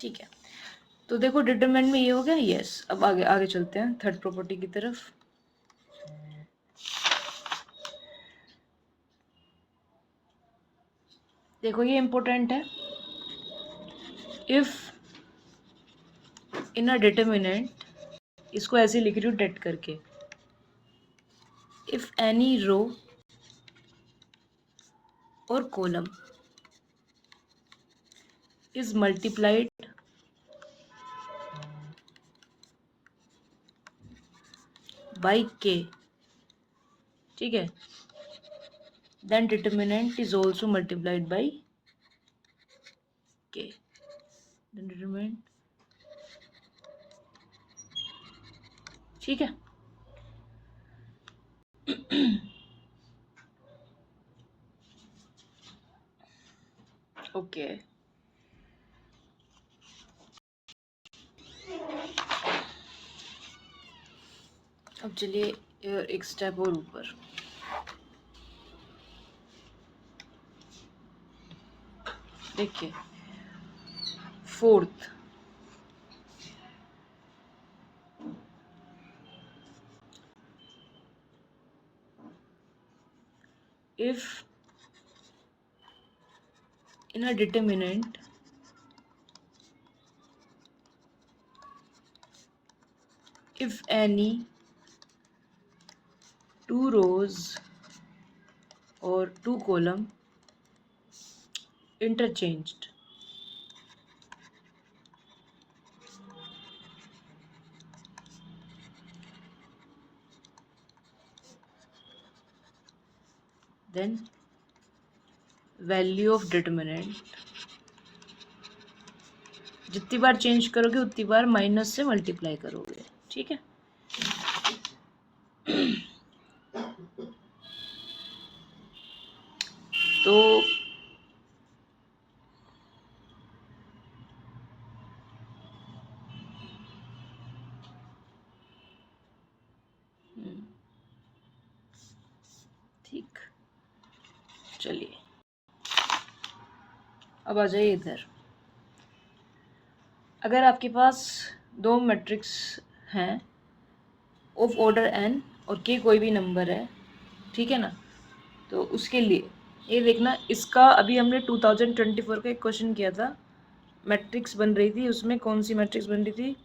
ठीक है, तो देखो डिटरमिनेंट में ये हो गया। यस, अब आगे आगे चलते हैं थर्ड प्रॉपर्टी की तरफ। देखो ये इंपॉर्टेंट है। इफ इन अ डिटरमिनेंट, इसको ऐसे लिख रही हूँ डेट करके, इफ एनी रो और column is multiplied by K, ठीक है, then determinant is also multiplied by K, then determinant, ठीक है। ओके अब चलिए एक स्टेप और ऊपर। देखिए fourth, if in a determinant if any two rows or two column interchanged, then value of determinant, जितनी बार चेंज करोगे उतनी बार माइनस से मल्टीप्लाई करोगे, ठीक है। तो ठीक, चलिए अब आ जाइए इधर। अगर आपके पास दो मैट्रिक्स हैं ऑफ ऑर्डर n और k कोई भी नंबर है, ठीक है ना, तो उसके लिए ये देखना, इसका अभी हमने 2024 का एक क्वेश्चन किया था, मैट्रिक्स बन रही थी, उसमें कौन सी मैट्रिक्स बन रही थी,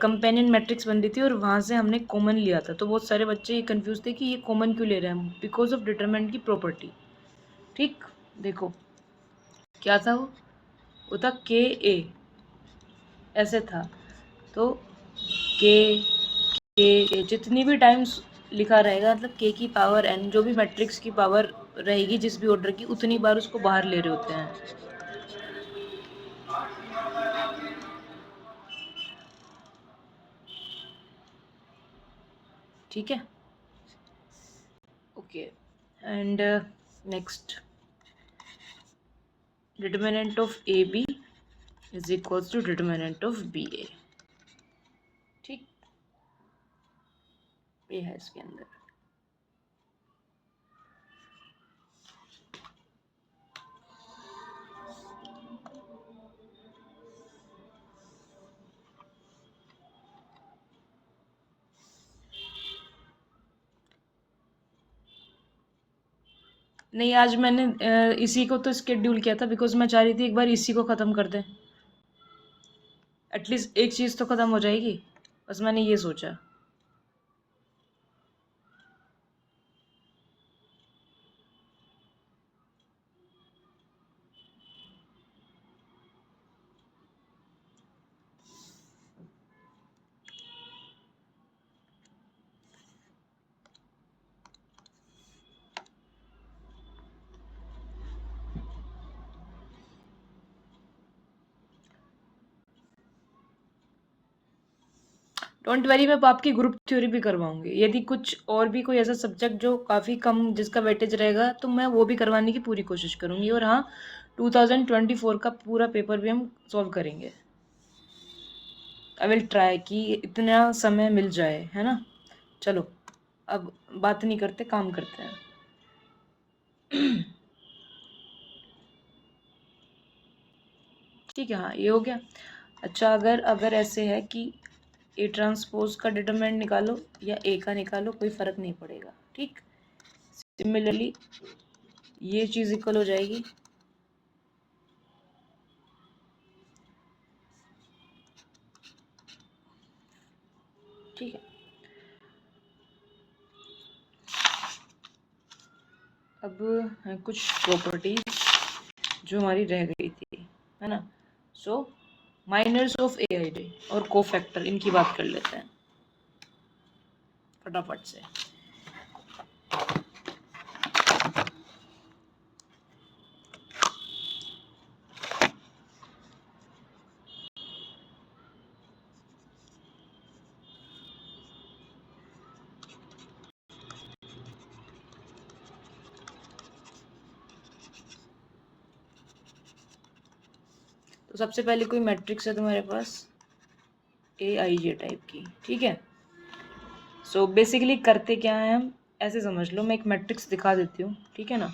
कंपेनियन मैट्रिक्स बन रही थी, और वहाँ से हमने कॉमन लिया था। तो बहुत सारे बच्चे ये कंफ्यूज थे कि ये कॉमन क्यों ले रहे हैं हम, बिकॉज ऑफ डिटरमिनेंट की प्रॉपर्टी। ठीक, देखो क्या था वो था के ए, ऐसे था। तो के जितनी भी टाइम्स लिखा रहेगा, मतलब के की पावर एन, जो भी मैट्रिक्स की पावर रहेगी जिस भी ऑर्डर की, उतनी बार उसको बाहर ले रहे होते हैं, ठीक है। Okay, and next, determinant of A B is equals to determinant of B A, ठीक, ये है इसके अंदर। नहीं, आज मैंने इसी को तो स्केड्यूल किया था, बिकॉज मैं चाह रही थी एक बार इसी को ख़त्म कर दें, एटलीस्ट एक चीज़ तो ख़त्म हो जाएगी, बस मैंने ये सोचा। डोंट वरी, मैं आपकी ग्रुप थ्योरी भी करवाऊंगी। यदि कुछ और भी कोई ऐसा सब्जेक्ट जो काफ़ी कम जिसका वेटेज रहेगा, तो मैं वो भी करवाने की पूरी कोशिश करूंगी। और हाँ, 2024 का पूरा पेपर भी हम सॉल्व करेंगे। आई विल ट्राई कि इतना समय मिल जाए, है ना। चलो अब बात नहीं करते, काम करते हैं। ठीक है, हाँ ये हो गया। अच्छा, अगर ऐसे है कि ए ट्रांसपोज का डिटरमिनेंट निकालो या ए का निकालो, कोई फ़र्क नहीं पड़ेगा। ठीक, सिमिलरली ये चीज़ इक्वल हो जाएगी ठीक है। अब हैं कुछ प्रॉपर्टीज जो हमारी रह गई थी, है ना। सो माइनर्स ऑफ ए आई जे और कोफैक्टर, इनकी बात कर लेते हैं फटाफट से। तो सबसे पहले कोई मैट्रिक्स है तुम्हारे पास ए आई जे टाइप की, ठीक है। सो बेसिकली करते क्या है हम, ऐसे समझ लो, मैं एक मैट्रिक्स दिखा देती हूँ, ठीक है ना,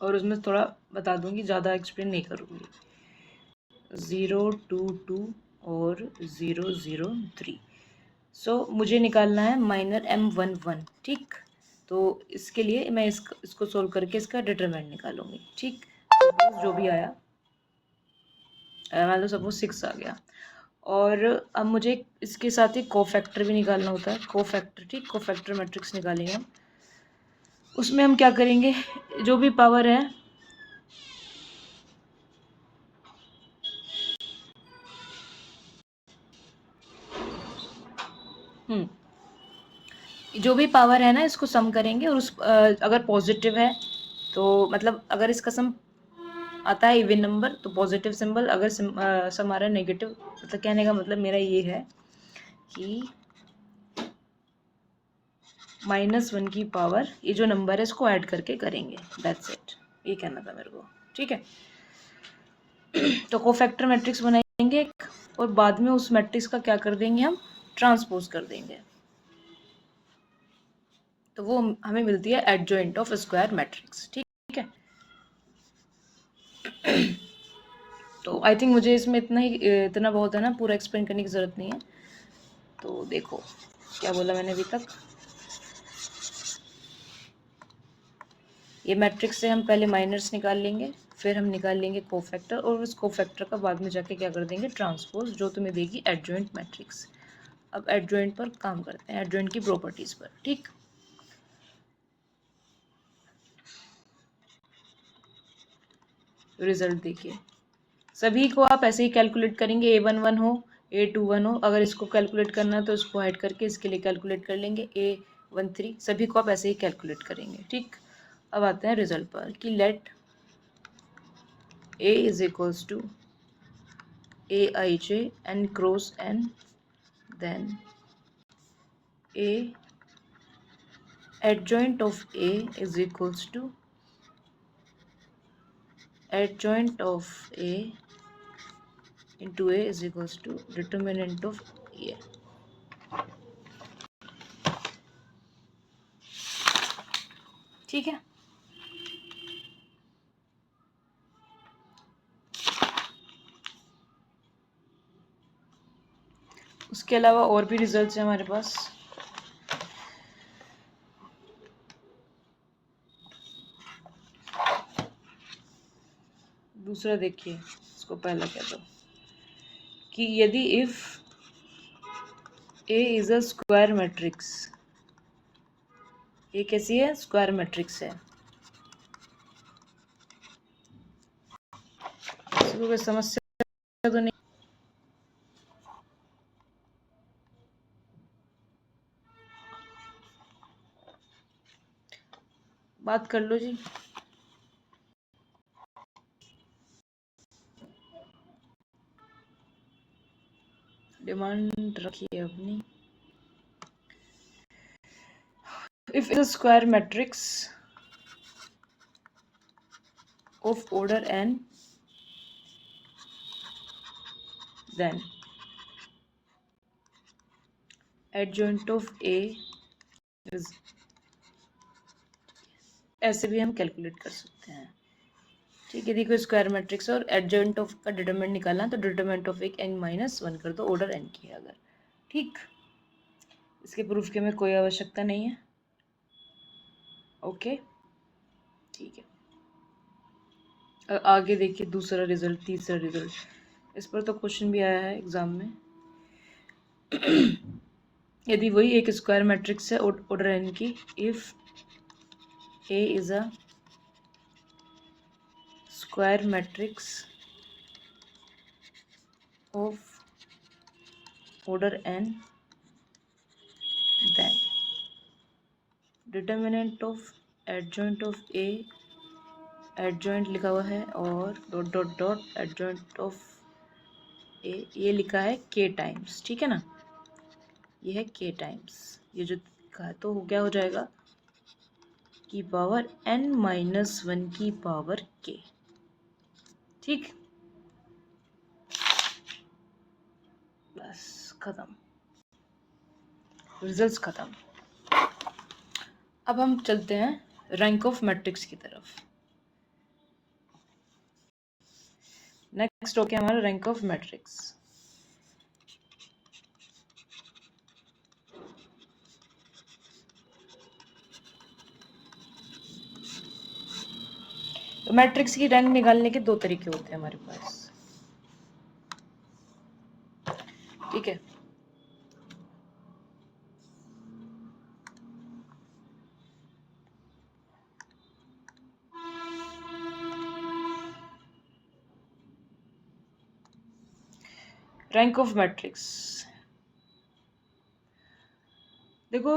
और उसमें थोड़ा बता दूंगी, ज़्यादा एक्सप्लेन नहीं करूँगी। 0 2 2 और 0 0 3। सो मुझे निकालना है माइनर M11, ठीक। तो इसके लिए मैं इसको सोल्व करके इसका डिटरमिनेंट निकालूंगी, ठीक। सपोज जो भी आया, मान लो सपोज 6 आ गया, और अब मुझे इसके साथ ही कोफैक्टर भी निकालना होता है, कोफैक्टर, ठीक। कोफैक्टर मैट्रिक्स निकालेंगे हम। उसमें हम क्या करेंगे, जो भी पावर है, जो भी पावर है ना, इसको सम करेंगे, और उस अगर पॉजिटिव है तो मतलब अगर इसका सम आता है इवन नंबर तो पॉजिटिव सिंबल, अगर सम आ रहा है नेगेटिव, मतलब कहने का मतलब मेरा ये है कि -1 की पावर, ये जो नंबर है इसको ऐड करके करेंगे, दैट्स इट, ये कहना था मेरे को, ठीक है। तो कोफैक्टर मैट्रिक्स बनाएंगे एक, और बाद में उस मैट्रिक्स का क्या कर देंगे हम, ट्रांसपोज कर देंगे, तो वो हमें मिलती है एडजॉइंट ऑफ स्क्वायर मैट्रिक्स, ठीक है। तो आई थिंक मुझे इसमें इतना बहुत है ना, पूरा एक्सप्लेन करने की ज़रूरत नहीं है। तो देखो क्या बोला मैंने अभी तक, ये मैट्रिक्स से हम पहले माइनर्स निकाल लेंगे, फिर हम निकाल लेंगे कोफैक्टर, और उस कोफैक्टर का बाद में जाके क्या कर देंगे, ट्रांसपोज, जो तुम्हें देगी एडजॉइंट मैट्रिक्स। अब एडजॉइंट पर काम करते हैं, एडजॉइंट की प्रॉपर्टीज़ पर, ठीक। रिजल्ट देखिए, सभी को आप ऐसे ही कैलकुलेट करेंगे, A11 हो, A21 हो, अगर इसको कैलकुलेट करना है तो इसको ऐड करके इसके लिए कैलकुलेट कर लेंगे, A13, सभी को आप ऐसे ही कैलकुलेट करेंगे, ठीक। अब आते हैं रिजल्ट पर कि let A is equals to Aij n cross n, then A adjoint of A is equals to adjoint of A into A is equals to determinant of A, ठीक है। उसके अलावा और भी रिजल्ट्स हैं हमारे पास। दूसरा देखिए, इसको पहला कह दो कि यदि if A is a square matrix, ये कैसी है, स्क्वायर मैट्रिक्स है, इसको कोई समस्या तो नहीं, बात कर लो जी। डिमांड रखिए अपनी। If is a square matrix of order n, then adjoint of A is, ऐसे भी हम कैलकुलेट कर सकते हैं, ठीक है, देखो स्क्वायर मैट्रिक्स और एडजॉइंट ऑफ का डिटरमिनेंट निकालना, तो डिटरमिनेंट ऑफ एक n-1 कर दो, ऑर्डर n की है अगर। ठीक, इसके प्रूफ की हमें कोई आवश्यकता नहीं है। ओके, ठीक है। आगे देखिए दूसरा रिजल्ट, तीसरा रिजल्ट, इस पर तो क्वेश्चन भी आया है एग्जाम में। यदि वही एक स्क्वायर मैट्रिक्स है ऑर्डर n की, if A is a square matrix of order n, then determinant of adjoint of A, adjoint लिखा हुआ है और dot dot dot adjoint of A, ये लिखा है k टाइम्स, ठीक है ना, ये है k टाइम्स, ये जो लिखा है, तो क्या हो जाएगा की पावर n-1 की पावर k। ठीक, बस खत्म, रिजल्ट्स खत्म। अब हम चलते हैं रैंक ऑफ मैट्रिक्स की तरफ। नेक्स्ट हो गया हमारा रैंक ऑफ मैट्रिक्स। तो मैट्रिक्स की रैंक निकालने के दो तरीके होते हैं हमारे पास, ठीक है। रैंक ऑफ मैट्रिक्स, देखो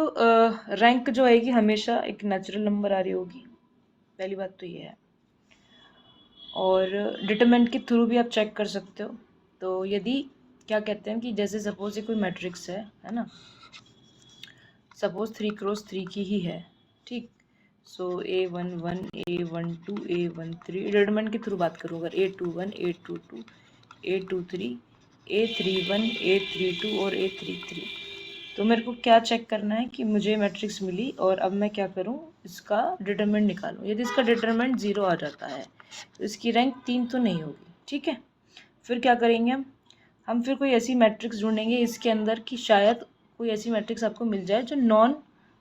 रैंक जो आएगी हमेशा एक नेचुरल नंबर आ रही होगी, पहली बात तो ये है। और डिटरमिनेंट के थ्रू भी आप चेक कर सकते हो। तो यदि क्या कहते हैं कि जैसे सपोज ये कोई मैट्रिक्स है ना, सपोज 3x3 की ही है, ठीक। सो A11, A12, A13, डिटरमिनेंट के थ्रू बात करूँ अगर A21, A22, A23, A31, A32 और A33, तो मेरे को क्या चेक करना है कि मुझे मैट्रिक्स मिली और अब मैं क्या करूं, इसका डिटरमिनेंट निकालूं। यदि इसका डिटरमिनेंट 0 आ जाता है तो इसकी रैंक 3 तो नहीं होगी, ठीक है। फिर क्या करेंगे हम फिर कोई ऐसी मैट्रिक्स ढूंढेंगे इसके अंदर कि शायद कोई ऐसी मैट्रिक्स आपको मिल जाए जो नॉन,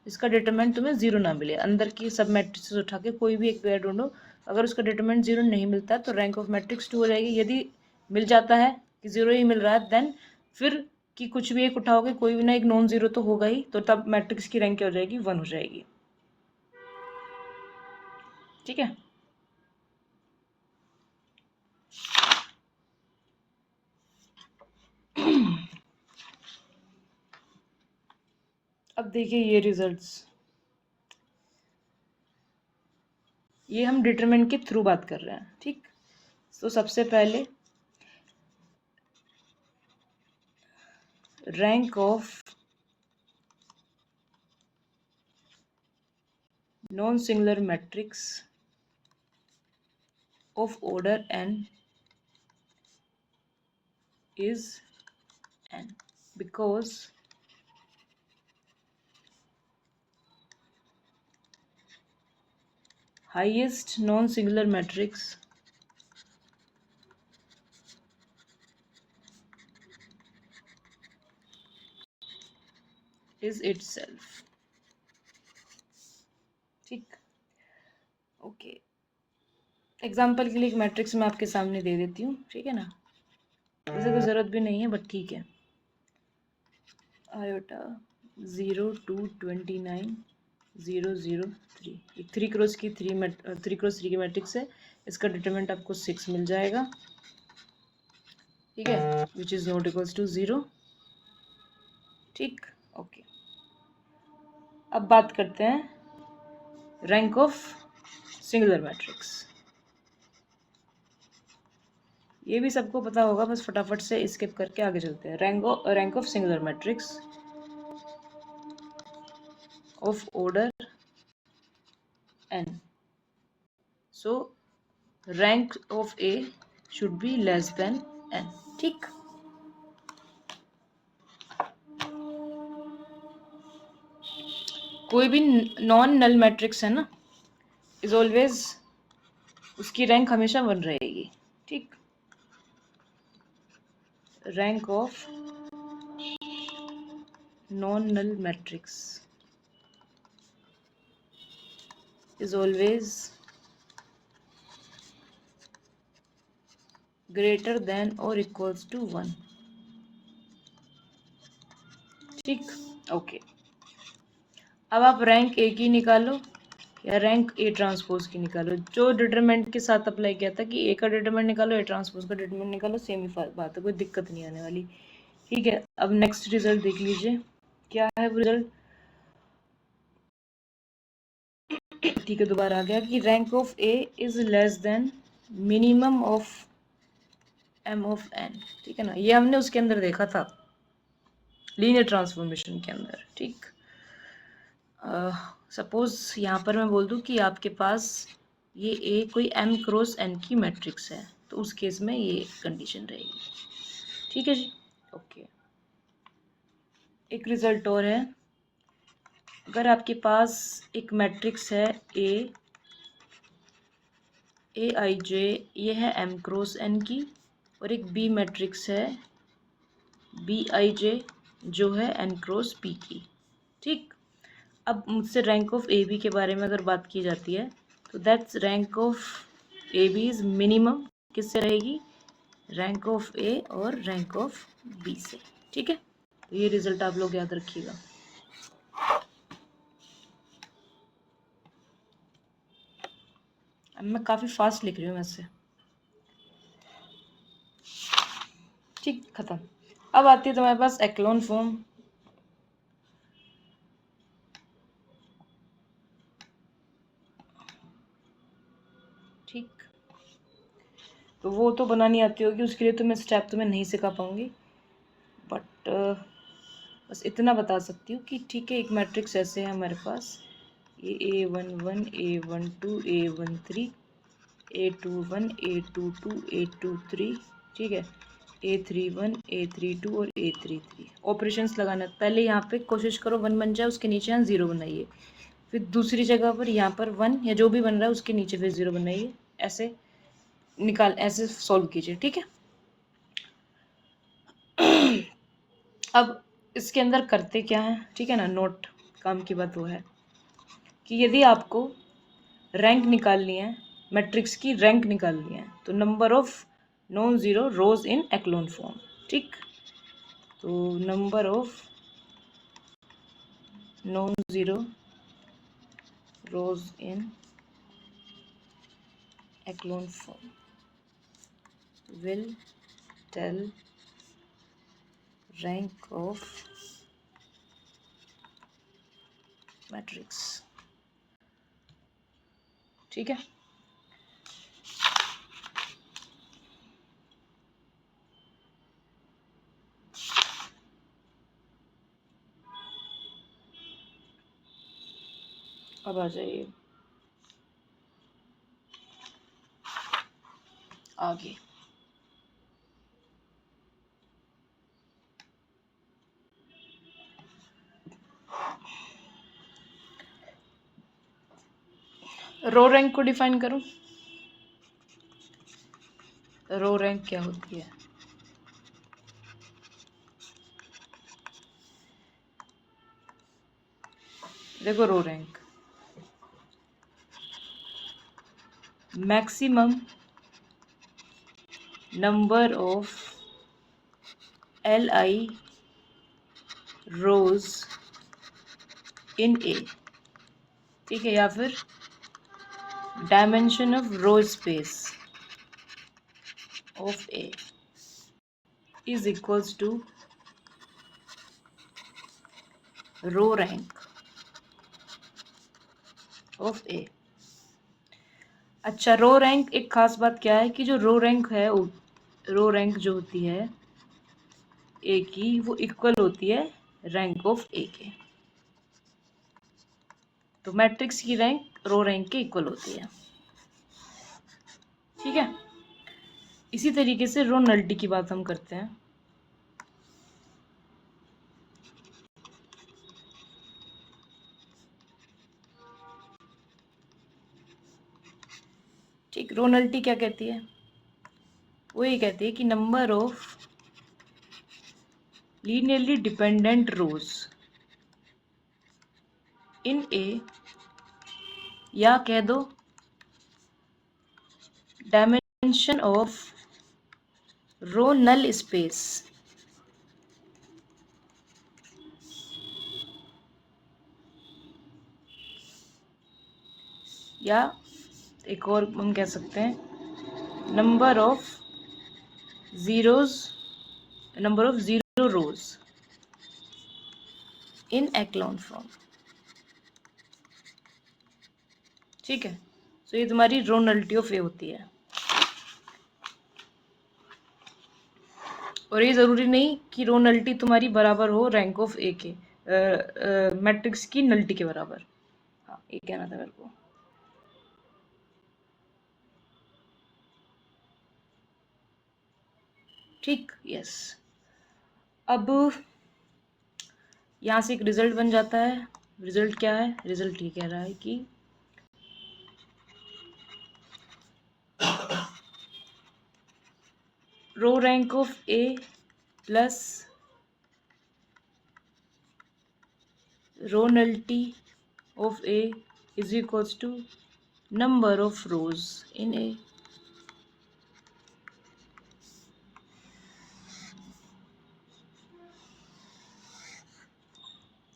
इसका डिटरमिनेंट तुम्हें 0 ना मिले। अंदर की सब मैट्रिक्स उठा के कोई भी एक पेयर ढूंढो, अगर उसका डिटरमिनेंट 0 नहीं मिलता तो रैंक ऑफ मैट्रिक्स 2 हो जाएगी। यदि मिल जाता है कि 0 ही मिल रहा है, देन फिर कि कुछ भी एक उठाओगे, कोई भी ना एक नॉन जीरो तो होगा ही, तो तब मैट्रिक्स की रैंक क्या हो जाएगी, 1 हो जाएगी, ठीक है। अब देखिए ये रिजल्ट्स, ये हम डिटरमिनेंट के थ्रू बात कर रहे हैं, ठीक। तो सबसे पहले rank of non singular matrix of order n is n because highest non singular matrix is itself, ठीक। ओके, एग्जाम्पल के लिए एक मैट्रिक्स मैं आपके सामने दे देती हूँ, ठीक है ना, वैसे कोई ज़रूरत भी नहीं है बट ठीक है। आयोटा 0, 2, 29, 0, 0, 3, एक 3x3 की मैट्रिक्स है। इसका डिटरमिनेंट आपको 6 मिल जाएगा, ठीक है, which is not equals to 0, ठीक। ओके, अब बात करते हैं रैंक ऑफ सिंगुलर मैट्रिक्स। ये भी सबको पता होगा, बस फटाफट से स्किप करके आगे चलते हैं। Rank of singular matrix of order n, so rank of A should be less than n, ठीक। कोई भी नॉन नल मैट्रिक्स है ना, इज ऑलवेज उसकी रैंक हमेशा 1 रहेगी। ठीक, rank of non null matrix is always greater than और इक्वल्स टू 1। ठीक, ओके। अब आप रैंक ए की निकालो या रैंक ए ट्रांसपोज की निकालो, जो डिटरमिनेंट के साथ अप्लाई किया था कि ए का डिटरमिनेंट निकालो, ए ट्रांसपोज का डिटरमिनेंट निकालो, सेम ही बात है, कोई दिक्कत नहीं आने वाली। ठीक है, अब नेक्स्ट रिजल्ट देख लीजिए, क्या है वो रिजल्ट। ठीक है, दोबारा आ गया कि rank of A is less than minimum of M of N. ठीक है ना, ये हमने उसके अंदर देखा था, लीनियर ट्रांसफॉर्मेशन के अंदर। ठीक, सपोज यहाँ पर मैं बोल दूँ कि आपके पास ये ए कोई एम क्रॉस एन की मैट्रिक्स है, तो उस केस में ये कंडीशन रहेगी। ठीक है जी, ओके। एक रिजल्ट और है, अगर आपके पास एक मैट्रिक्स है ए आई जे, ये है एम क्रॉस एन की, और एक बी मैट्रिक्स है बी आई जे जो है एन क्रॉस पी की। ठीक, अब मुझसे रैंक ऑफ ए बी के बारे में अगर बात की जाती है, तो that's rank of A B is minimum किससे रहेगी, रैंक ऑफ ए और रैंक ऑफ बी से। ठीक है, तो ये रिजल्ट आप लोग याद रखिएगा। अब मैं काफ़ी फास्ट लिख रही हूँ वैसे। ठीक, खत्म। अब आती है तुम्हारे पास एक्लोन फॉर्म। ठीक, तो वो तो बनानी आती होगी, उसके लिए तो मैं स्टेप तुम्हें नहीं सिखा पाऊंगी, बट बस इतना बता सकती हूँ कि ठीक है, एक मैट्रिक्स ऐसे है हमारे पास, ये A11 A12 A13 A21 A22 A23, ठीक है, A31 A32 और A33। ऑपरेशंस लगाना, पहले यहाँ पे कोशिश करो 1 बन जाए, उसके नीचे यहाँ 0 बनाइए, फिर दूसरी जगह पर यहाँ पर 1 या जो भी बन रहा है उसके नीचे फिर 0 बनाइए, ऐसे ऐसे सॉल्व कीजिए। ठीक है, अब इसके अंदर करते क्या है, ठीक है ना, नोट काम की बात वो है कि यदि आपको रैंक निकालनी है, मैट्रिक्स की रैंक निकालनी है, तो number of non zero rows in echelon form. ठीक, तो number of non zero rows in echelon form will tell rank of matrix। ठीक है, अब आ जाइए आगे। रो रैंक को डिफाइन करो। रो रैंक क्या होती है, देखो row rank maximum number of L I rows in A. ठीक है, या फिर dimension of row space of A is equals to row rank of A. अच्छा, रो रैंक एक खास बात क्या है कि जो रो रैंक है, रो रैंक जो होती है ए की, वो इक्वल होती है रैंक ऑफ ए के। तो मैट्रिक्स की रैंक रो रैंक के इक्वल होती है। ठीक है, इसी तरीके से रो नलिटी की बात हम करते हैं। ठीक, रो नलिटी क्या कहती है? वो ये कहती है कि number of linearly dependent rows in A, या कह दो dimension of row null space या एक और हम कह सकते हैं number of zero rows in echelon form. ठीक है, तो ये तुम्हारी रो नलिटी ऑफ ए होती है। और ये ज़रूरी नहीं कि रो नलिटी तुम्हारी बराबर हो रैंक ऑफ ए के मैट्रिक्स की नलिटी के बराबर। हाँ, ये कहना था मेरे को। ठीक, यस। अब यहाँ से एक रिजल्ट बन जाता है। रिजल्ट क्या है? रिजल्ट ये कह रहा है कि row rank of A plus row nullity of A is equals to number of rows in A.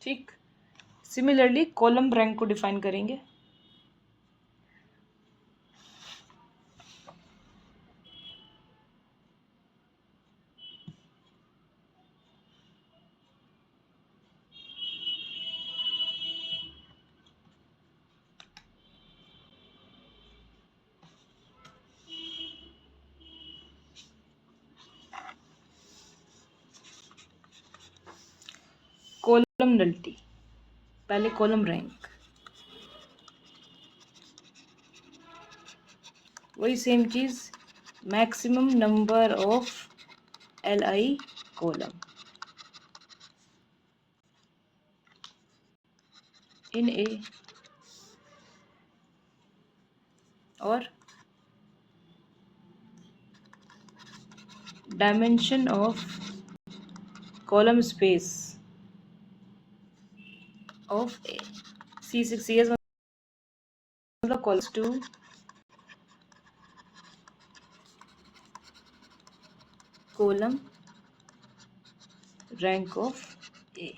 ठीक, सिमिलरली कॉलम रैंक को डिफाइन करेंगे। कॉलम नलिटी, पहले कॉलम रैंक, वही सेम चीज, maximum number of LI column in A और dimension of column space of A. CS मतलब equals to column rank of A.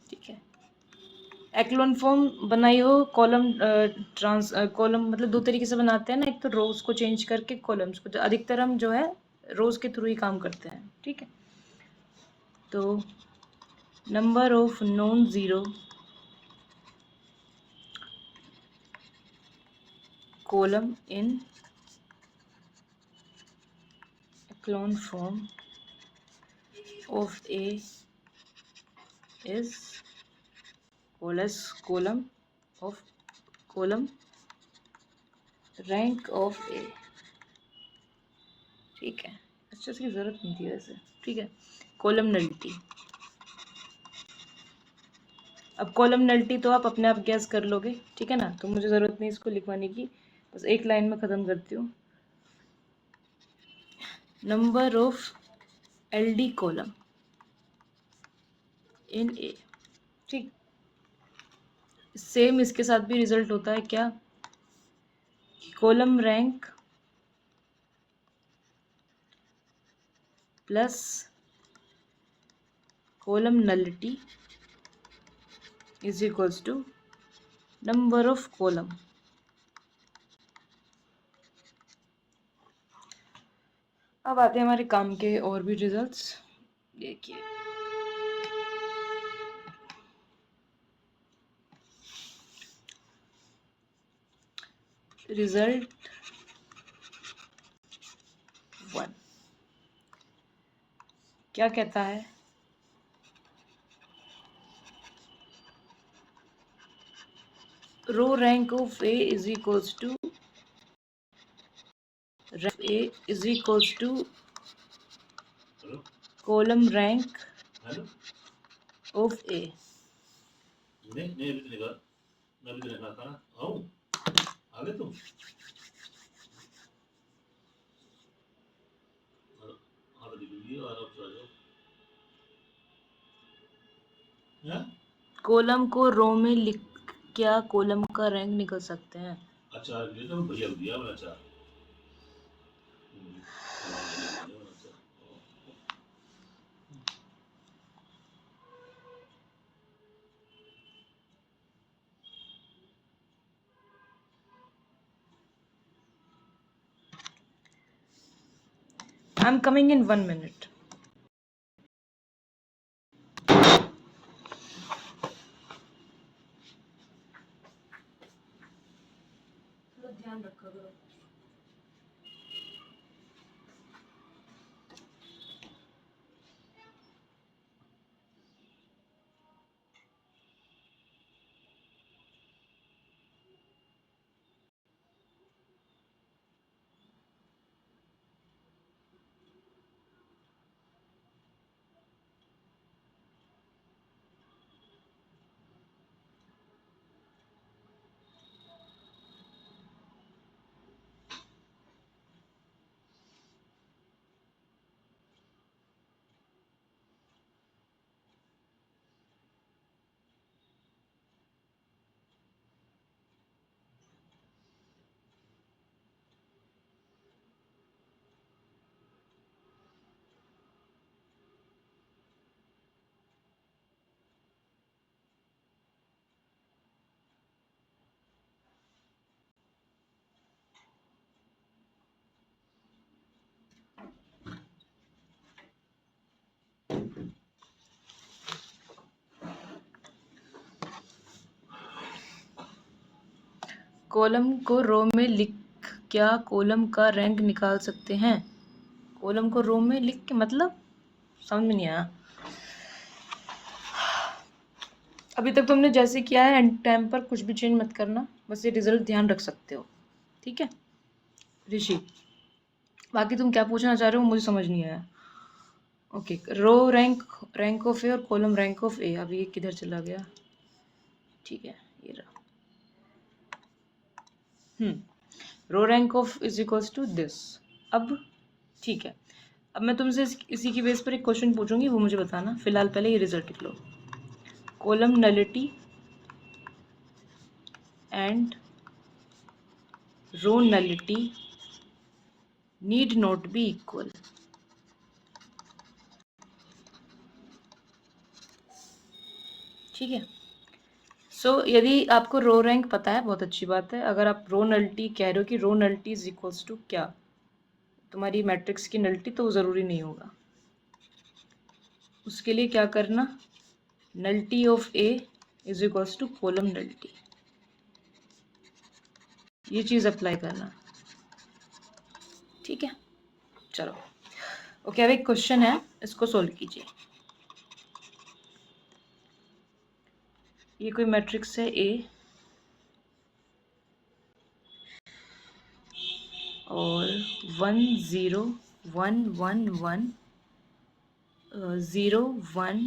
ठीक है, एक्लोन फॉर्म बनाई हो कॉलम कॉलम मतलब दो तरीके से बनाते हैं ना, एक तो रोज को चेंज करके कॉलम्स को, तो अधिकतर हम जो है रोज के थ्रू ही काम करते हैं। ठीक है, तो number of non zero column in echelon form of A is as column of column rank of A। ठीक है, अच्छा इसकी ज़रूरत नहीं थी वैसे। ठीक है, कॉलम नलिटी। अब कॉलम नलिटी तो आप अपने आप गैस कर लोगे। ठीक है ना, तो मुझे ज़रूरत नहीं इसको लिखवाने की, बस एक लाइन में ख़त्म करती हूँ। Number of LD column in A. ठीक, सेम इसके साथ भी रिजल्ट होता है क्या? Column rank plus column nullity is equals to number of column. अब आते हैं हमारे काम के और भी रिजल्ट्स। देखिए, रिजल्ट 1 क्या कहता है? Row rank of A is equals to A is equals to column rank of A. नहीं नहीं अभी तो निकाल, मैं अभी तो निकाल था ना, आऊँ आ गए तुम, हाँ तो निकलिए आराम से आ जाओ। हैं? कॉलम को रो में लिख क्या कॉलम का रैंक निकल सकते हैं? अचार के लिए तो भैया को दिया मैंने अचार, सामान के लिए दिया मैंने अचार। I am coming in 1 minute. ध्यान रखा करो। कॉलम को रो में लिख क्या कॉलम का रैंक निकाल सकते हैं? कॉलम को रो में लिख के मतलब समझ में नहीं आया। अभी तक तुमने जैसे किया है एंड टाइम पर कुछ भी चेंज मत करना, बस ये रिजल्ट ध्यान रख सकते हो, ठीक है ऋषि? बाकी तुम क्या पूछना चाह रहे हो मुझे समझ नहीं आया। ओके, रो रैंक ऑफ ए और कॉलम रैंक ऑफ ए। अभी ये किधर चला गया? ठीक है, ये रहा। Row rank of is equals to this. अब ठीक है, अब मैं तुमसे इसी की बेस पर एक क्वेश्चन पूछूंगी, वो मुझे बताना। फिलहाल पहले ये रिजल्ट लिख लो। Column nullity and row nullity need not be equal. ठीक है, सो यदि आपको रो रैंक पता है बहुत अच्छी बात है। अगर आप रो नलिटी कह रहे हो कि रो नलिटी इज इक्वल्स टू क्या, तुम्हारी मैट्रिक्स की नलिटी, तो वो ज़रूरी नहीं होगा। उसके लिए क्या करना, nullity of A is equals to column nullity, ये चीज़ अप्लाई करना। ठीक है, चलो ओके। अब एक क्वेश्चन है, इसको सोल्व कीजिए। ये कोई मैट्रिक्स है ए और 1 0 1 1 1 0 1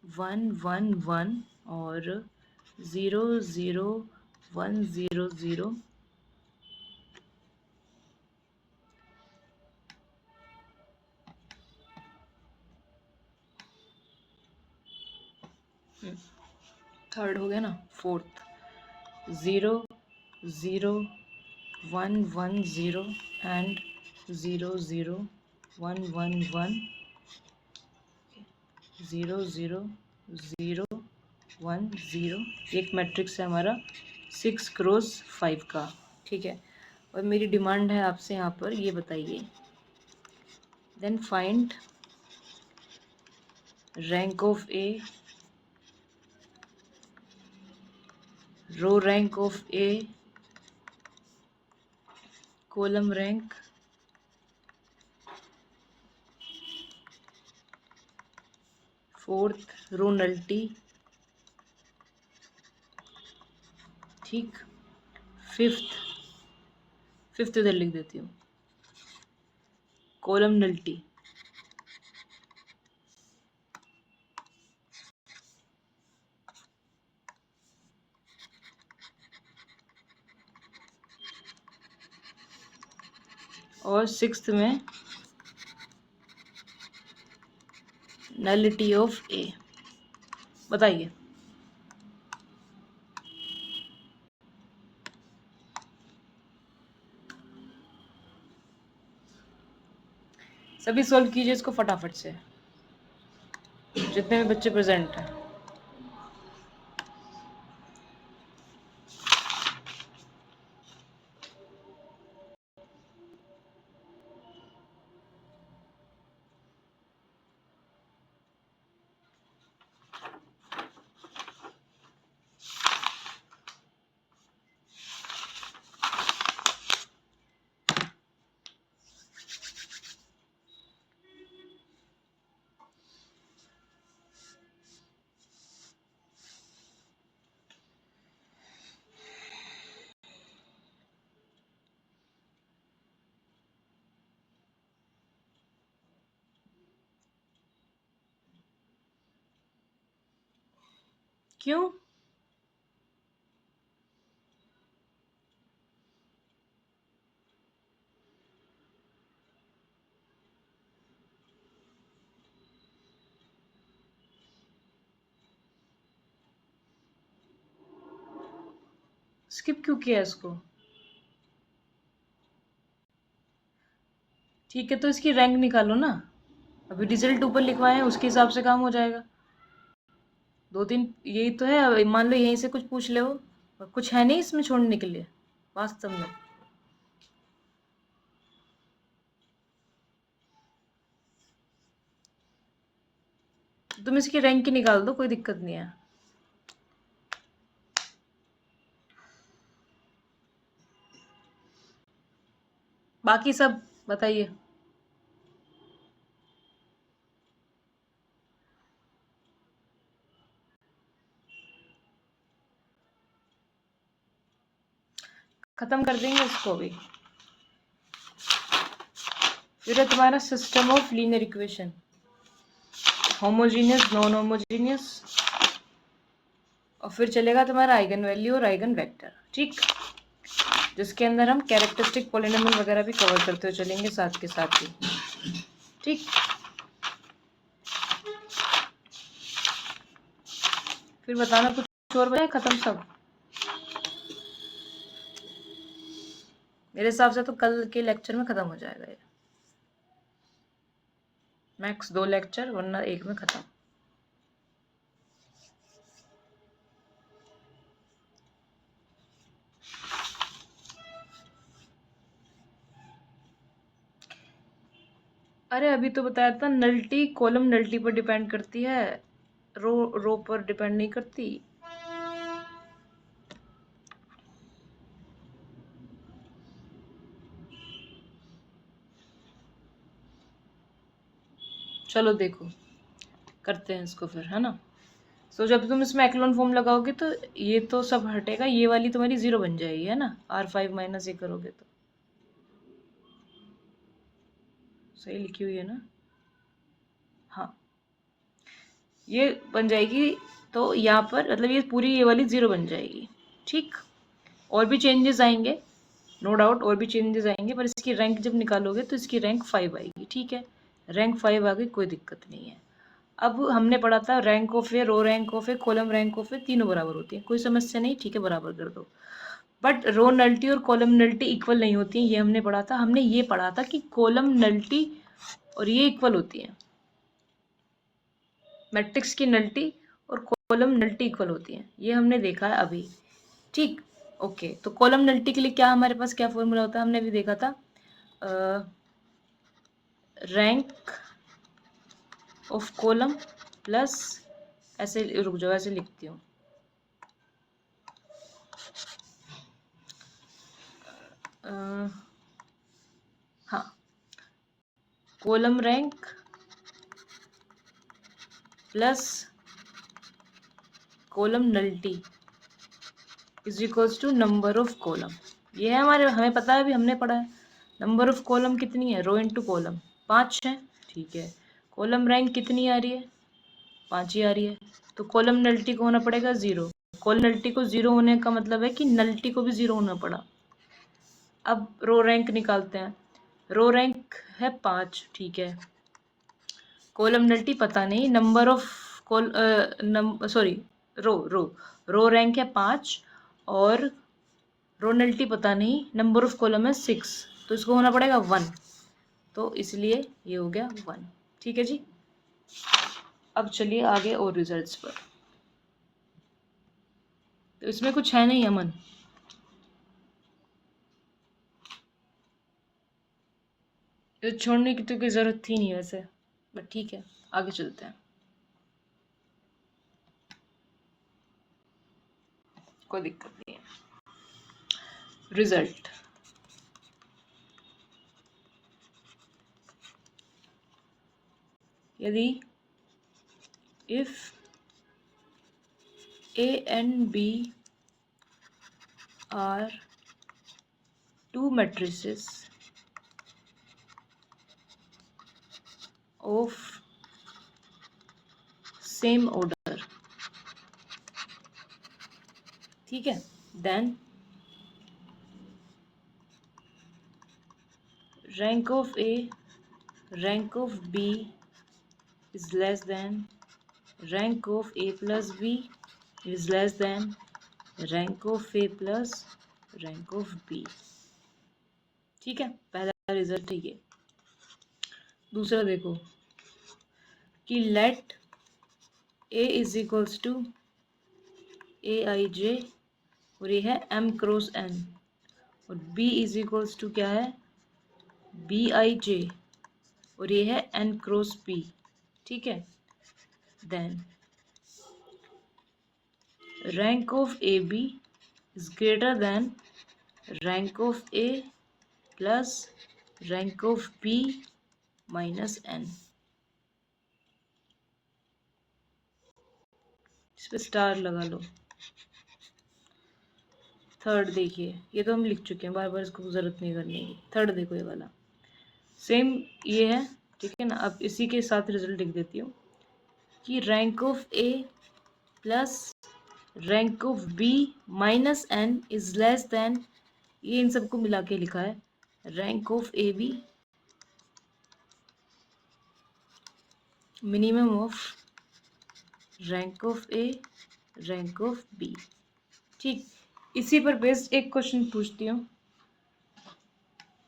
1 1 1 और 0 0 1 0 0। थर्ड हो गया ना, फोर्थ 0 0 1 1 0 एंड 0 0 1 1 1 0 0 0 1 0। एक मैट्रिक्स है हमारा 6 क्रॉस 5 का। ठीक है, और मेरी डिमांड है आपसे यहाँ पर, ये बताइए then find rank of A, row rank of A, column rank, fourth row nullity, ठीक, फिफ्थ इधर लिख देती हूँ, कॉलम नल्टी। और 6th में नलिटी ऑफ ए। बताइए। सभी सॉल्व कीजिए इसको फटाफट से, जितने भी बच्चे प्रेजेंट हैं। क्यों? स्किप क्यों किया इसको? ठीक है, तो इसकी रैंक निकालो ना। अभी रिजल्ट ऊपर लिखवाए हैं, उसके हिसाब से काम हो जाएगा। 2-3 यही तो है। मान लो यहीं से कुछ पूछ ले, वो कुछ है नहीं इसमें छोड़ने के लिए वास्तव में। तुम इसकी रैंक ही निकाल दो, कोई दिक्कत नहीं है। बाकी सब बताइए। खत्म कर देंगे इसको भी। फिर है तुम्हारा system of linear equation, homogeneous, non homogeneous, और फिर चलेगा तुम्हारा आइगन वैल्यू और आइगन वेक्टर। ठीक, जिसके अंदर हम कैरेक्टरिस्टिक पॉलिनोमियल वगैरह भी कवर करते हुए चलेंगे साथ के साथ ही। ठीक, फिर बताना कुछ और बताए। खत्म सब? मेरे हिसाब से तो कल के लेक्चर में खत्म हो जाएगा ये। मैक्स 2 लेक्चर, वरना 1 में खत्म। अरे अभी तो बताया था, नल्टी कॉलम नल्टी पर डिपेंड करती है, रो पर डिपेंड नहीं करती। चलो देखो, करते हैं इसको फिर, है ना। सो जब तुम इसमें एक्लोन फॉर्म लगाओगे तो ये तो सब हटेगा, ये वाली तुम्हारी 0 बन जाएगी, है ना। R5 माइनस ये करोगे तो सही लिखी हुई है ना। हाँ, ये बन जाएगी। तो यहाँ पर मतलब ये पूरी ये वाली 0 बन जाएगी। ठीक, और भी चेंजेस आएंगे, नो डाउट, और भी चेंजेस आएंगे, पर इसकी रैंक जब निकालोगे तो इसकी रैंक 5 आएगी। ठीक है, रैंक 5 आ गई, कोई दिक्कत नहीं है। अब हमने पढ़ा था rank of A, row rank of A, column rank of A, तीनों बराबर होती है, कोई समस्या नहीं। ठीक है, बराबर कर दो। बट रो नल्टी और कॉलम नल्टी इक्वल नहीं होती हैं, ये हमने पढ़ा था। हमने ये पढ़ा था कि कॉलम नल्टी और ये इक्वल होती हैं, मैट्रिक्स की नल्टी और कॉलम नल्टी इक्वल होती हैं, ये हमने देखा है अभी। ठीक, ओके। तो कॉलम नल्टी के लिए क्या हमारे पास क्या फॉर्मूला होता है, हमने भी देखा था। रैंक ऑफ कॉलम प्लस, ऐसे रुक जाओ, ऐसे लिखती हूँ, हाँ, column rank plus column nullity is equals to number of column. ये है हमारे, हमें पता है, अभी हमने पढ़ा है। नंबर ऑफ कॉलम कितनी है, रो इंटू कॉलम, 5 है। ठीक है, कॉलम रैंक कितनी आ रही है, 5 ही आ रही है। तो कॉलम नल्टी को होना पड़ेगा 0। कॉलम नल्टी को 0 होने का मतलब है कि नल्टी को भी 0 होना पड़ा। अब रो रैंक निकालते हैं। रो रैंक है 5, ठीक है। कॉलम नल्टी पता नहीं, number of sorry row rank है 5 और रो नल्टी पता नहीं, नंबर ऑफ कॉलम है 6, तो इसको होना पड़ेगा 1, तो इसलिए ये हो गया 1। ठीक है जी। अब चलिए आगे और रिजल्ट्स पर। तो इसमें कुछ है नहीं अमन, तो छोड़ने की तो कोई ज़रूरत थी नहीं वैसे, बट ठीक है आगे चलते हैं, कोई दिक्कत नहीं है। रिजल्ट, यदि if A and B are two matrices of same order, ठीक है, then rank of A, rank of B is less than rank of A plus B is less than rank of A plus rank of B। ठीक है, पहला result है ये। दूसरा देखो कि let A is equals to AIJ और ये है M क्रॉस N, और B इज इक्वल्स टू क्या है BIJ और ये है N क्रॉस P। ठीक है, then rank of AB is greater than rank of A plus rank of B minus N। इस पर स्टार लगा लो। थर्ड देखिए, ये तो हम लिख चुके हैं, बार बार इसको ज़रूरत नहीं करने की। थर्ड देखो ये वाला सेम ये है, ठीक है ना। अब इसी के साथ रिजल्ट लिख देती हूँ कि rank of A plus rank of B minus N is less than, ये इन सबको मिला के लिखा है rank of A B minimum of rank of A rank of B. ठीक, इसी पर बेस्ड एक क्वेश्चन पूछती हूँ,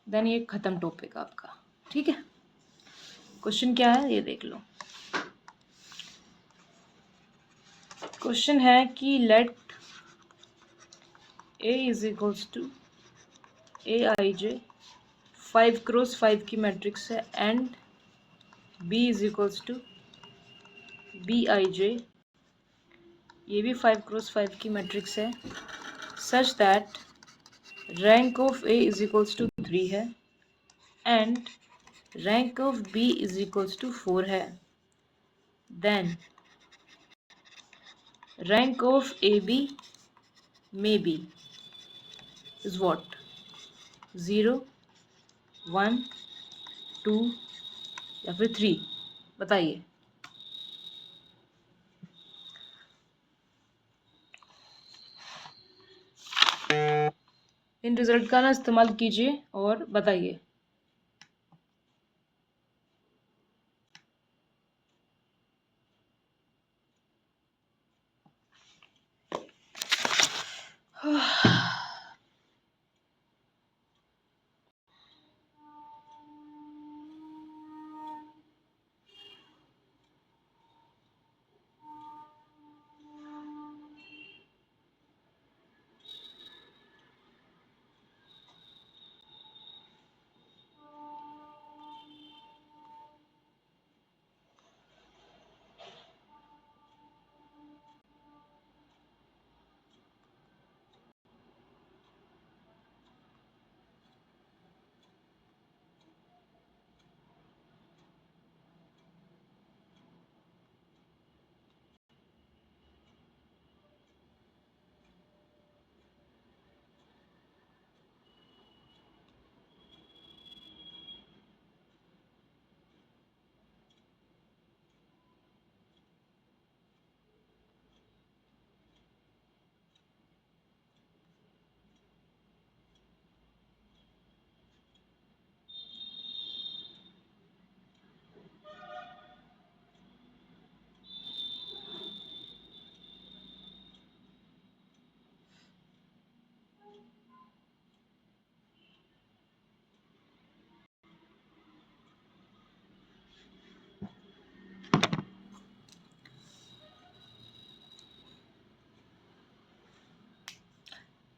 देन ये खत्म टॉपिक आपका। ठीक है, क्वेश्चन क्या है ये देख लो। क्वेश्चन है कि let A is equals to AIJ 5 cross 5 की मैट्रिक्स है and B is equals to BIJ, ये भी 5 क्रॉस 5 की मैट्रिक्स है, such that rank of A is equals to 3 है and rank of B is equals to 4 है, then rank of AB may be is what 0 1 2 या फिर 3, बताइए। इन result का ना इस्तेमाल कीजिए और बताइए।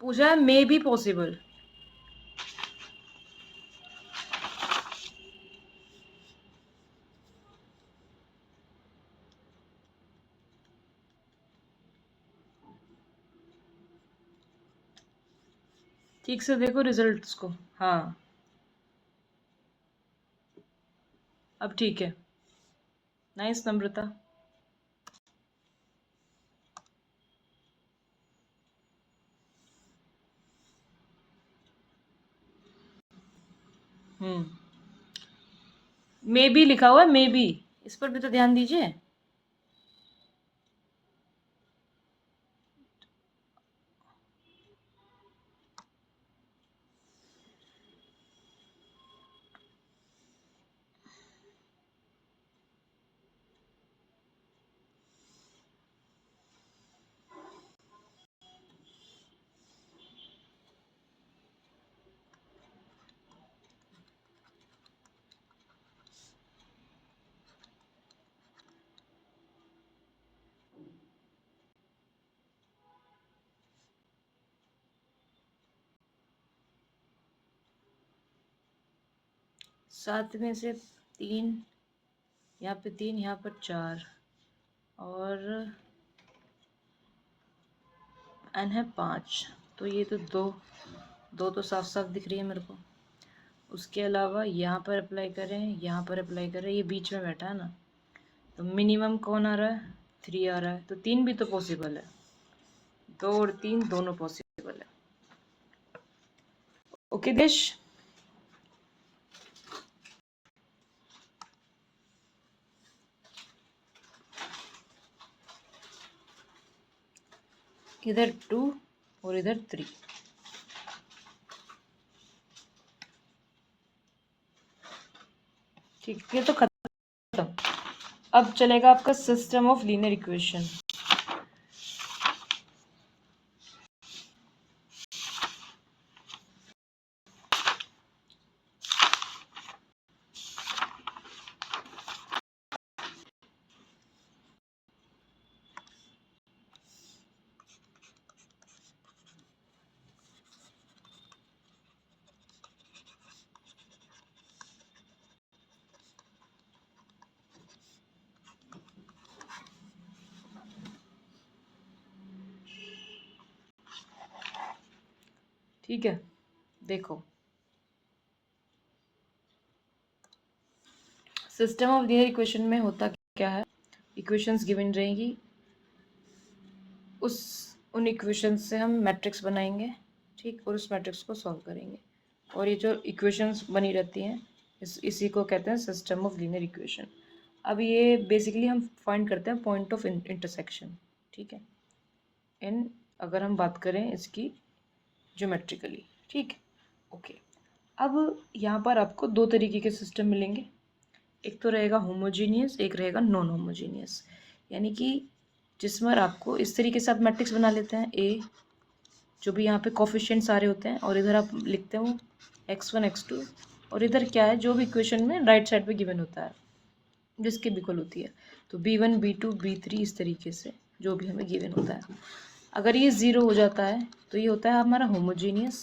पूछा है मे बी पॉसिबल। ठीक से देखो रिजल्ट्स को। हाँ अब ठीक है। Nice Namrata. मे बी लिखा हुआ है, मे बी, इस पर भी तो ध्यान दीजिए। सात में से तीन, यहाँ पे तीन, यहाँ पर चार, और एन है पाँच, तो ये तो दो दो तो साफ साफ दिख रही है मेरे को। उसके अलावा यहाँ पर अप्लाई करें, यहाँ पर अप्लाई करें, ये बीच में बैठा है ना, तो मिनिमम कौन आ रहा है, थ्री आ रहा है, तो तीन भी तो पॉसिबल है, दो और तीन दोनों पॉसिबल है। ओके देश, इधर टू और इधर थ्री। ठीक, ये तो खत्म। अब चलेगा आपका सिस्टम ऑफ लीनियर इक्वेशन। ठीक है, देखो सिस्टम ऑफ लीनियर इक्वेशन में होता क्या है, इक्वेशंस गिवन रहेगी, उन इक्वेशंस से हम मैट्रिक्स बनाएंगे, ठीक, और उस मैट्रिक्स को सॉल्व करेंगे, और ये जो इक्वेशंस बनी रहती हैं इसी को कहते हैं सिस्टम ऑफ लीनियर इक्वेशन। अब ये बेसिकली हम फाइंड करते हैं पॉइंट ऑफ इंटरसेक्शन, ठीक है, इन अगर हम बात करें इसकी ज्योमेट्रिकली, ठीक, ओके। अब यहाँ पर आपको दो तरीके के सिस्टम मिलेंगे, एक तो रहेगा होमोजीनियस, एक रहेगा नॉन होमोजीनियस, यानी कि जिसमें आपको इस तरीके से आप मैट्रिक्स बना लेते हैं, ए जो भी यहाँ पे कोफिशिएंट्स सारे होते हैं, और इधर आप लिखते हो x1 x2, और इधर क्या है जो भी इक्वेशन में राइट साइड पे गिवन होता है जिसकी भी इक्वल होती है, तो b1 b2 b3 इस तरीके से जो भी हमें गिवन होता है। अगर ये ज़ीरो हो जाता है तो ये होता है हमारा होमोजीनियस,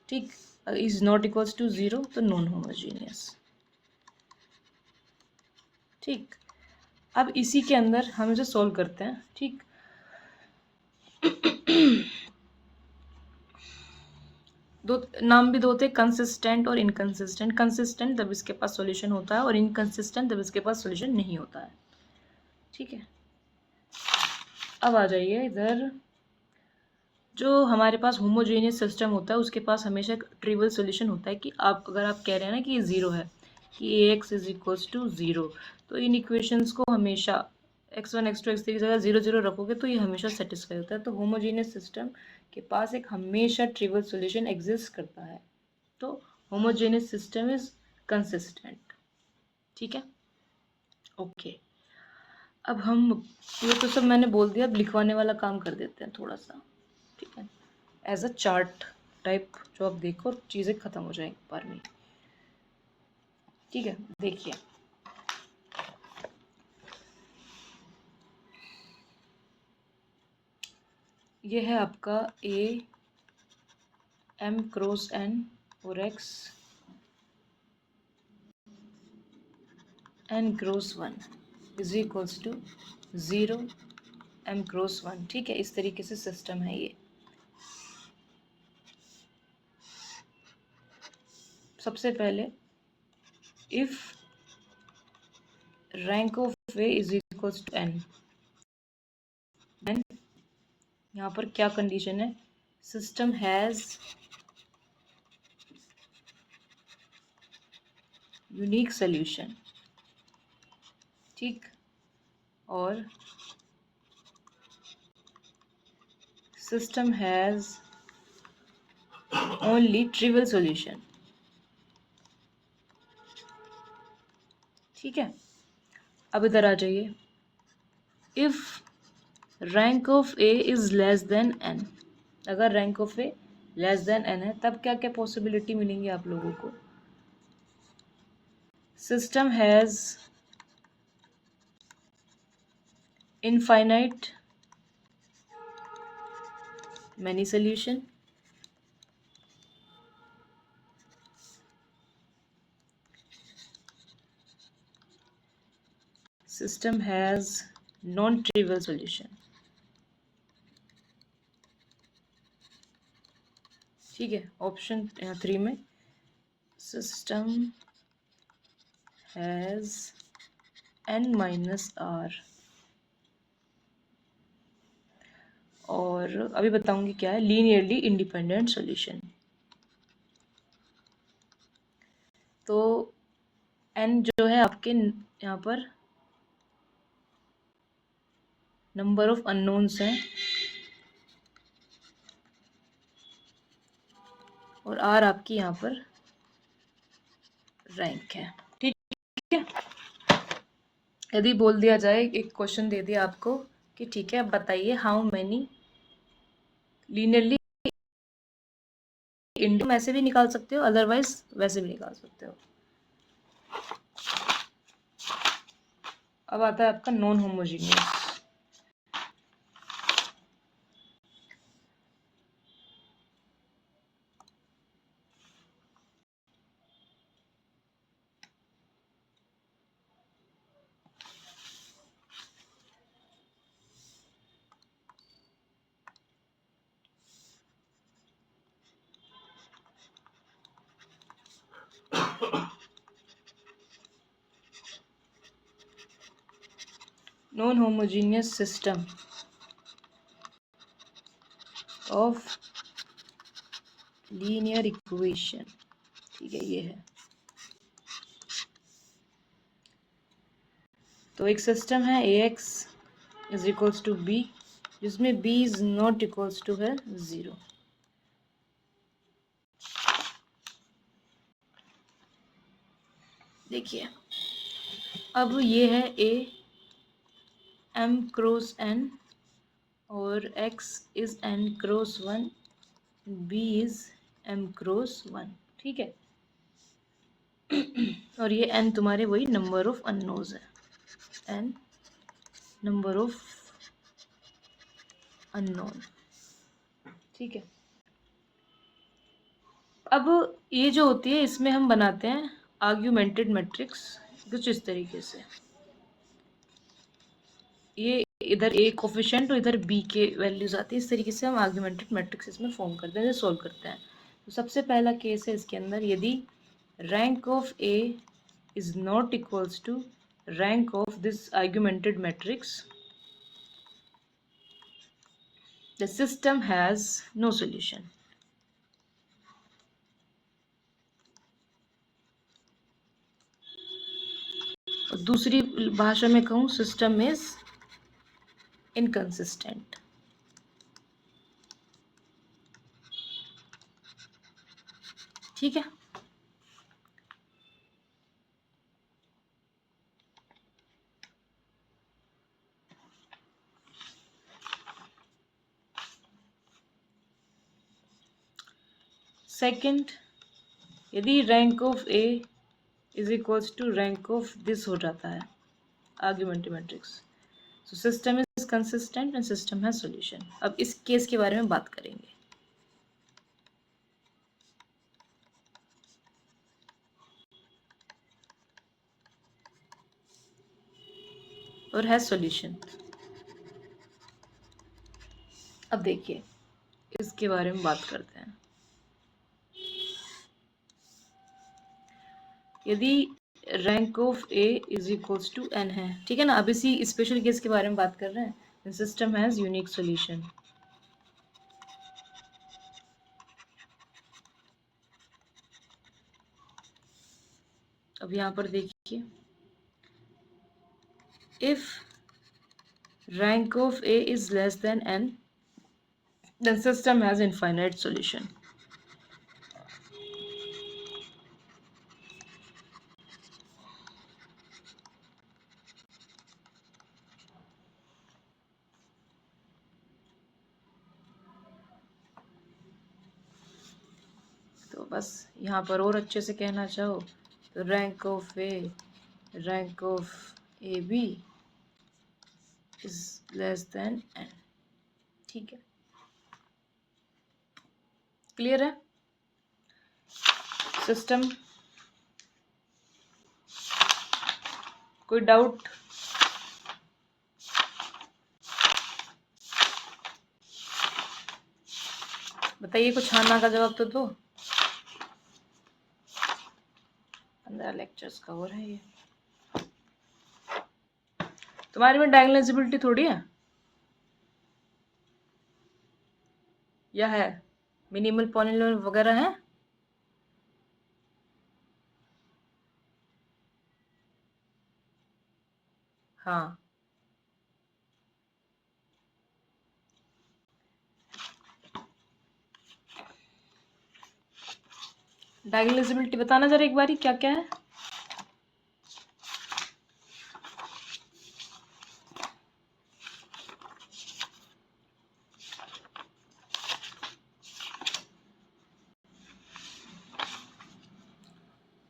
ठीक, is not equals to zero तो नॉन होमोजीनियस, ठीक। अब इसी के अंदर हम इसे सॉल्व करते हैं, ठीक। दो नाम भी दो थे, कंसिस्टेंट और इनकंसिस्टेंट। कंसिस्टेंट जब इसके पास सॉल्यूशन होता है और इनकंसिस्टेंट जब इसके पास सॉल्यूशन नहीं होता है, ठीक है। अब आ जाइए इधर, जो हमारे पास होमोजेनियस सिस्टम होता है उसके पास हमेशा एक ट्रिवियल सॉल्यूशन होता है कि आप अगर आप कह रहे हैं ना कि ये ज़ीरो है, कि ax is equals to zero, तो इन इक्वेशंस को हमेशा x1 x2 x3 की जगह ज़ीरो ज़ीरो रखोगे तो ये हमेशा सेटिस्फाई होता है। तो होमोजेनियस सिस्टम के पास एक हमेशा ट्रिवियल सॉल्यूशन एग्जिस्ट करता है, तो होमोजेनियस सिस्टम इज कंसिस्टेंट, ठीक है, ओके। अब हम, ये तो सब मैंने बोल दिया, अब लिखवाने वाला काम कर देते हैं थोड़ा सा, ठीक है, एज अ चार्ट टाइप, जो आप देखो और चीज़ें ख़त्म हो जाएंगी एक बार में, ठीक है। देखिए ये है आपका ए एम क्रॉस एन और X N cross 1 is equals to 0 M cross 1। ठीक है, इस तरीके से सिस्टम है ये। सबसे पहले if rank of A is equals to N, then यहाँ पर क्या कंडीशन है, सिस्टम हैज यूनिक सॉल्यूशन। ठीक, और system has only trivial solution. ठीक है, अब इधर आ जाइए। If rank of A is less than N, अगर rank of A less than N है तब क्या क्या पॉसिबिलिटी मिलेंगी आप लोगों को। System has infinite many solution, system has non trivial solution. ठीक है, ऑप्शन 3 में system has n minus R, और अभी बताऊंगी क्या है लीनियरली इंडिपेंडेंट सॉल्यूशन। तो n जो है आपके यहाँ पर नंबर ऑफ अननोन्स हैं और r आपकी यहाँ पर रैंक है। ठीक है, यदि बोल दिया जाए, एक क्वेश्चन दे दिया आपको कि ठीक है अब बताइए हाउ मैनी लीनियरली इंडिपेंडेंट, ऐसे भी निकाल सकते हो, अदरवाइज वैसे भी निकाल सकते हो। अब आता है आपका non homogeneous. Non homogeneous system of linear equation. ठीक है, ये है। तो एक सिस्टम है A X is equals to B, जिसमें b is not equals to है 0। देखिए, अब ये है a m क्रॉस n और x is n cross 1, b is m cross 1। ठीक है, और ये n तुम्हारे वही नंबर ऑफ अननोन्स है, n नंबर ऑफ अननोन। ठीक है, अब ये जो होती है इसमें हम बनाते हैं आर्ग्यूमेंटेड मैट्रिक्स कुछ इस तरीके से। ये इधर ए कोफिशिएंट और इधर बी के वैल्यूज आती है, इस तरीके से हम आर्ग्यूमेंटेड मैट्रिक्स इसमें फॉर्म करते हैं, सॉल्व करते हैं। तो सबसे पहला केस है इसके अंदर, यदि rank of A is not equals to rank of this augmented matrix, the system has no solution. और दूसरी भाषा में कहूँ, सिस्टम इज इनकंसिस्टेंट। ठीक है, सेकंड, यदि rank of A is equals to rank of this हो जाता है augmented matrix, so system is consistent and system has solution. अब इस केस के बारे में बात करेंगे। और है सॉल्यूशन। अब देखिए इसके बारे में बात करते हैं। यदि rank of A is equals to N है, ठीक है ना। अब इसी स्पेशल केस के बारे में बात कर रहे हैं। System has unique solution. अब यहाँ पर देखिए, if rank of A is less than n, then system has infinite solution. तो बस यहाँ पर और अच्छे से कहना चाहो तो rank of A B is less than N. ठीक है, क्लियर है। सिस्टम, कोई डाउट? बताइए, कुछ हाँ ना का जवाब तो दो। 15 लेक्चर्स का और है ये। तुम्हारे में डायगोनलाइजेबिलिटी थोड़ी है, या है? मिनिमल पॉलिनोमियल वगैरह है? हाँ, डायगोनलाइजेबिलिटी बताना जरा एक बारी, क्या क्या है?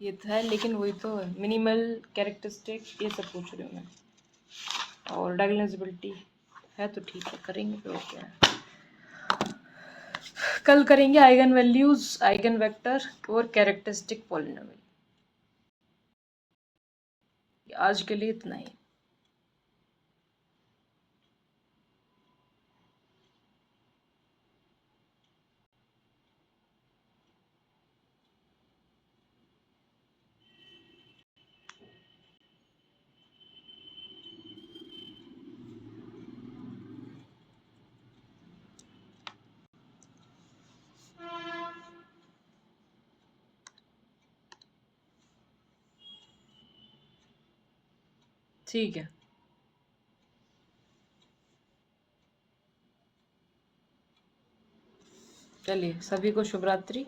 ये तो है, लेकिन वही तो है, मिनिमल कैरेक्टरिस्टिक ये सब पूछ रही हूँ मैं। और डायगोनलाइजेबिलिटी है तो ठीक है, करेंगे तो क्या है। कल करेंगे आइगन वैल्यूज, आइगन वेक्टर और कैरेक्टरिस्टिक पॉलिनोमियल। आज के लिए इतना ही। ठीक है, चलिए सभी को शुभ रात्रि।